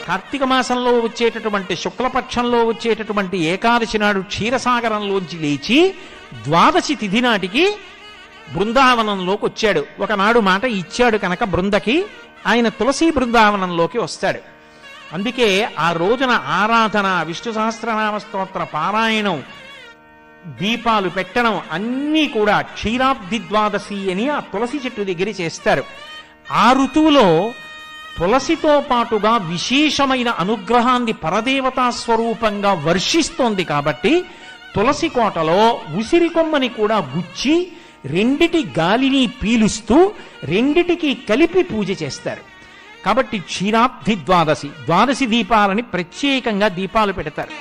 కార్తీక మాసంలో వచ్చేటటువంటి శుక్లపక్షంలో వచ్చేటటువంటి ఏకాదశి నాడు క్షీరసాగరంలోంచి లేచి ద్వాదశి తిథి నాటికి బృందావనంలోకి వచ్చాడు. ఒకనాడు మాట ఇచ్చాడు కనుక బృందకి ఆయన తులసి బృందావనంలోకి వస్తాడు. అందుకే ఆ రోజున ఆరాధన, విష్ణు సహస్రనామ స్తోత్ర పారాయణం, దీపాలు పెట్టడం అన్నీ కూడా క్షీరాబ్ది ద్వాదశి అని ఆ తులసి చెట్టు దగ్గర చేస్తారు. ఆ ఋతువులో తులసితో పాటుగా విశేషమైన అనుగ్రహాన్ని పరదేవతా స్వరూపంగా వర్షిస్తోంది కాబట్టి తులసి కోటలో ఉసిరి కొమ్మని కూడా గుచ్చి రెండిటి గాలిని పీలుస్తూ రెండిటికి కలిపి పూజ చేస్తారు. కాబట్టి క్షీరాబ్ది ద్వాదశి, ద్వాదశి దీపాలని ప్రత్యేకంగా దీపాలు పెడతారు.